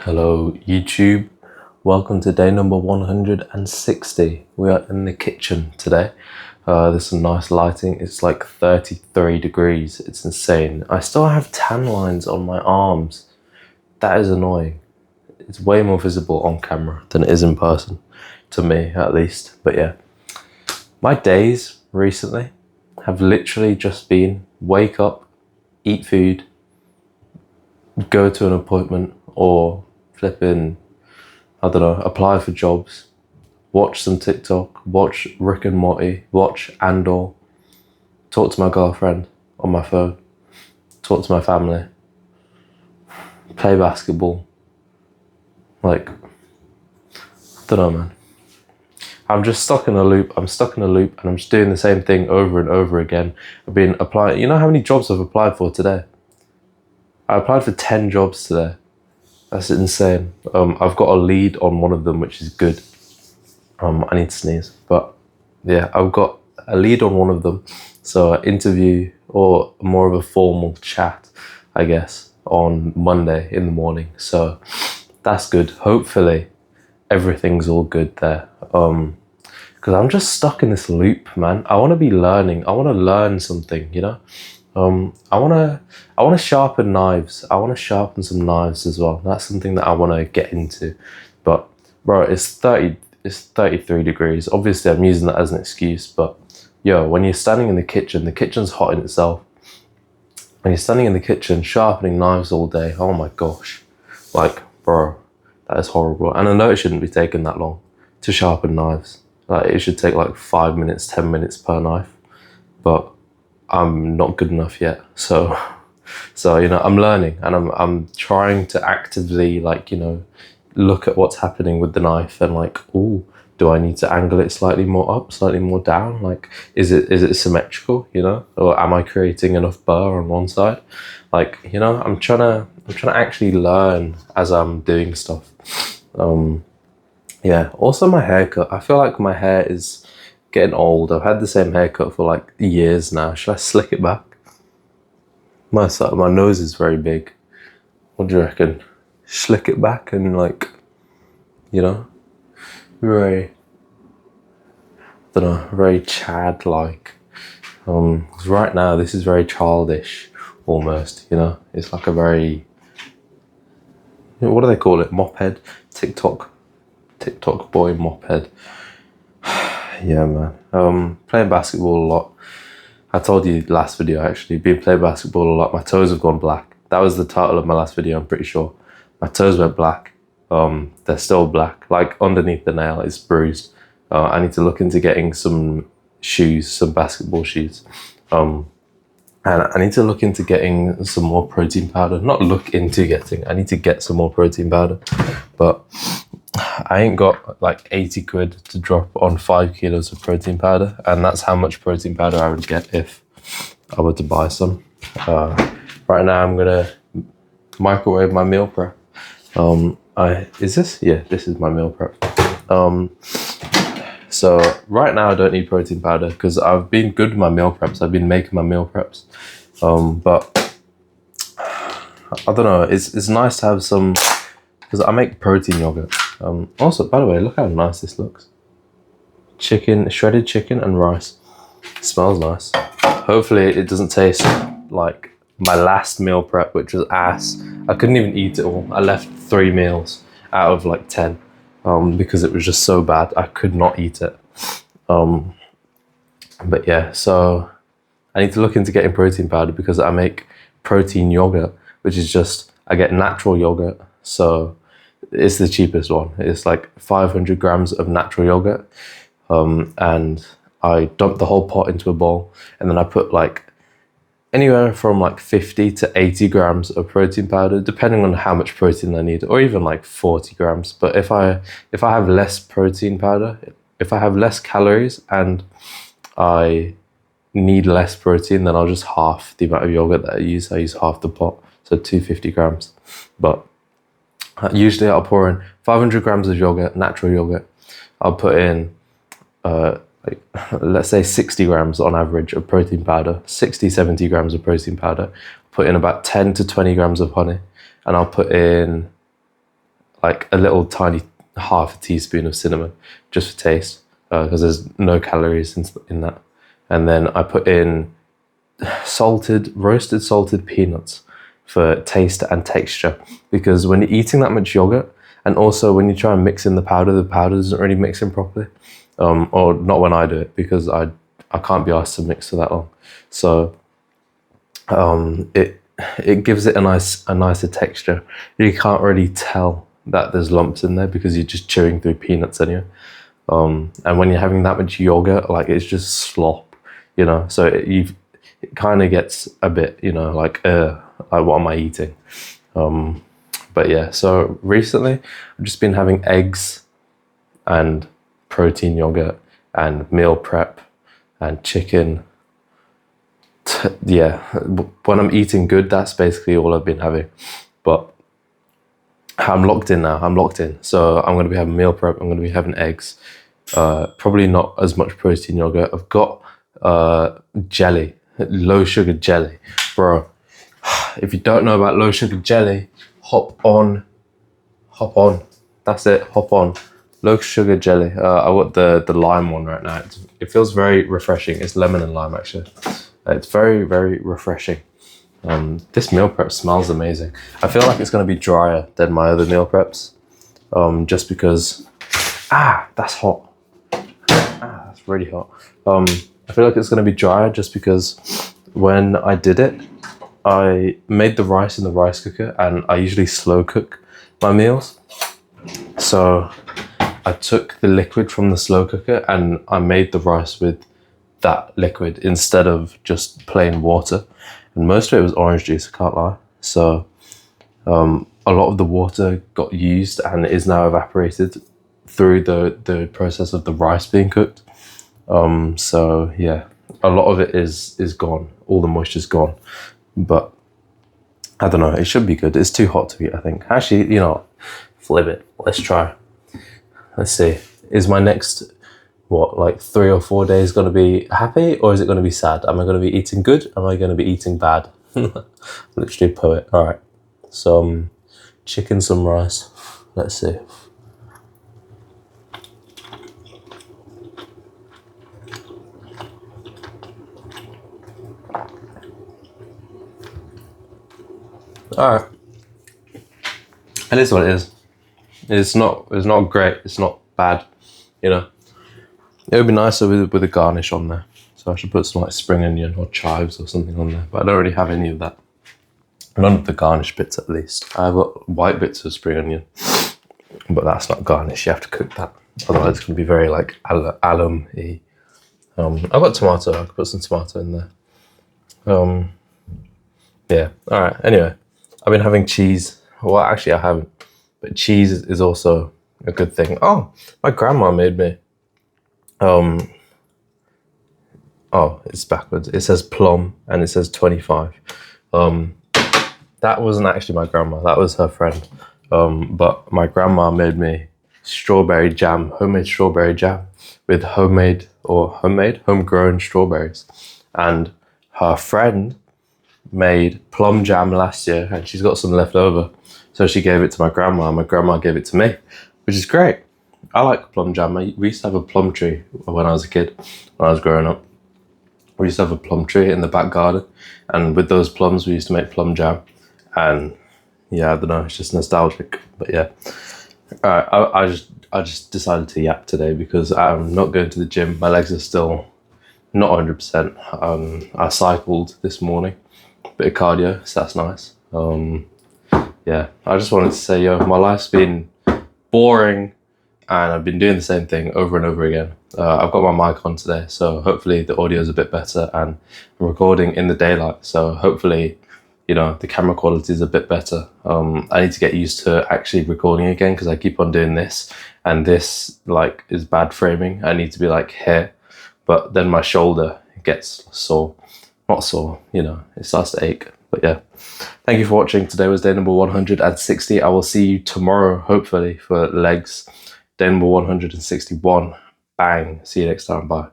Hello YouTube, welcome to day number 160. We are in the kitchen today. There's some nice lighting. It's like 33 degrees. It's insane. I still have tan lines on my arms. That is annoying. It's way more visible on camera than it is in person, to me at least. But yeah, my days recently have literally just been wake up, eat food, go to an appointment, or flipping, I don't know, apply for jobs, watch some TikTok, watch Rick and Morty, watch Andor, talk to my girlfriend on my phone, talk to my family, play basketball. Like, I don't know, man. I'm just stuck in a loop. I'm stuck in a loop and I'm just doing the same thing over and over again. I've been applying. You know how many jobs I've applied for today? I applied for 10 jobs today. That's insane. I've got a lead on one of them, which is good. I need to sneeze, but yeah, I've got a lead on one of them. So an interview or more of a formal chat, I guess, on Monday in the morning. So that's good. Hopefully everything's all good there. Because I'm just stuck in this loop, man. I want to be learning. I want to learn something, you know? I want to sharpen knives. I want to sharpen some knives as well. That's something that I want to get into. But bro, it's 33 degrees. Obviously I'm using that as an excuse, but yo, when you're standing in the kitchen's hot in itself. When you're standing in the kitchen sharpening knives all day, oh my gosh. Like, bro, that is horrible. And I know it shouldn't be taking that long to sharpen knives. Like, it should take like 5 minutes, 10 minutes per knife. But I'm not good enough yet. So you know, I'm learning and I'm trying to actively, like, you know, look at what's happening with the knife and like, oh, do I need to angle it slightly more up, slightly more down? Like, is it symmetrical, you know? Or am I creating enough burr on one side? Like, you know, I'm trying to actually learn as I'm doing stuff. Yeah, also my haircut. I feel like my hair is getting old. I've had the same haircut for like years now. Should I slick it back? My nose is very big. What do you reckon? Slick it back and, like, you know, very, I don't know, very Chad-like. 'Cause right now this is very childish, almost. You know, it's like a very, you know, what do they call it? Moped, TikTok boy moped. Yeah, man. Playing basketball a lot. I told you last video, actually, been playing basketball a lot. My toes have gone black. That was the title of my last video, I'm pretty sure. My toes went black. They're still black. Like, underneath the nail, it's bruised. I need to look into getting some shoes, some basketball shoes. And I need to look into getting some more protein powder. Not look into getting, I need to get some more protein powder. But I ain't got like 80 quid to drop on 5 kilos of protein powder, and that's how much protein powder I would get if I were to buy some. Right now I'm gonna microwave my meal prep. Is this? Yeah, this is my meal prep. So right now I don't need protein powder because I've been good with my meal preps. I've been making my meal preps. But I don't know, it's nice to have some, because I make protein yogurt. Also, by the way, look how nice this looks. Shredded chicken and rice. It smells nice. Hopefully it doesn't taste like my last meal prep, which was ass. I couldn't even eat it all. I left 3 meals out of like 10 because it was just so bad. I could not eat it. But yeah, so I need to look into getting protein powder because I make protein yogurt, which is just, I get natural yogurt. So it's the cheapest one. It's like 500 grams of natural yogurt. And I dump the whole pot into a bowl, and then I put like anywhere from like 50 to 80 grams of protein powder, depending on how much protein I need, or even like 40 grams. But if I have less protein powder, if I have less calories and I need less protein, then I'll just half the amount of yogurt that I use. I use half the pot, so 250 grams. But usually I'll pour in 500 grams of yogurt, natural yogurt. I'll put in, like, let's say 60 grams on average of protein powder, 60, 70 grams of protein powder. Put in about 10 to 20 grams of honey. And I'll put in like a little tiny half a teaspoon of cinnamon just for taste, because there's no calories in that. And then I put in roasted salted peanuts for taste and texture, because when you're eating that much yogurt, and also when you try and mix in the powder doesn't really mix in properly, or not when I do it, because I can't be asked to mix for that long. So it gives it a nicer texture. You can't really tell that there's lumps in there because you're just chewing through peanuts anyway. And when you're having that much yogurt, like, it's just slop, you know. So it kind of gets a bit, you know, like what am I eating? But yeah, so recently I've just been having eggs and protein yogurt and meal prep and chicken. Yeah, when I'm eating good, that's basically all I've been having. But I'm locked in now. I'm locked in. So I'm going to be having meal prep. I'm going to be having eggs. Probably not as much protein yogurt. I've got jelly, low sugar jelly. Bro, if you don't know about low sugar jelly, hop on. That's it, hop on. Low sugar jelly. I got the lime one right now. It feels very refreshing. It's lemon and lime, actually. It's very, very refreshing. This meal prep smells amazing. I feel like it's going to be drier than my other meal preps, just because, that's hot. That's really hot. I feel like it's going to be drier just because when I did it, I made the rice in the rice cooker, and I usually slow cook my meals. So I took the liquid from the slow cooker and I made the rice with that liquid instead of just plain water. And most of it was orange juice, I can't lie. So a lot of the water got used and is now evaporated through the process of the rice being cooked. So yeah, a lot of it is gone. All the moisture's gone. But I don't know, it should be good. It's too hot to eat, I think. Actually, you know, flip it. Let's try. Let's see. Is my next, like 3 or 4 days going to be happy, or is it going to be sad? Am I going to be eating good? Am I going to be eating bad? Literally a poet. All right. Some chicken, some rice. Let's see. All right. It is what it is. It's not great. It's not bad. You know, it would be nicer with a garnish on there. So I should put some like spring onion or chives or something on there. But I don't really have any of that. None of the garnish bits, at least. I've got white bits of spring onion, but that's not garnish. You have to cook that. Otherwise, it's going to be very like alum-y. I've got tomato. I could put some tomato in there. Yeah. All right. Anyway, I've been having cheese. Well, actually, I haven't. But cheese is also a good thing. Oh, my grandma made me. Oh, it's backwards. It says plum and it says 25. That wasn't actually my grandma. That was her friend. But my grandma made me strawberry jam, homemade strawberry jam with homegrown strawberries. And her friend made plum jam last year and she's got some left over. So she gave it to my grandma and my grandma gave it to me, which is great. I like plum jam. We used to have a plum tree when I was a kid, when I was growing up. We used to have a plum tree in the back garden, and with those plums we used to make plum jam. And yeah, I don't know, it's just nostalgic. But yeah, I just decided to yap today because I'm not going to the gym. My legs are still not 100%. I cycled this morning, bit of cardio, so that's nice. Yeah, I just wanted to say, my life's been boring and I've been doing the same thing over and over again. I've got my mic on today, so hopefully the audio is a bit better, and I'm recording in the daylight, so hopefully, the camera quality is a bit better. I need to get used to actually recording again because I keep on doing this, and this is bad framing. I need to be here, but then my shoulder gets sore. Not sore, it starts to ache. But yeah, thank you for watching. Today was day number 160. I will see you tomorrow, hopefully, for legs. Day number 161. Bang. See you next time. Bye.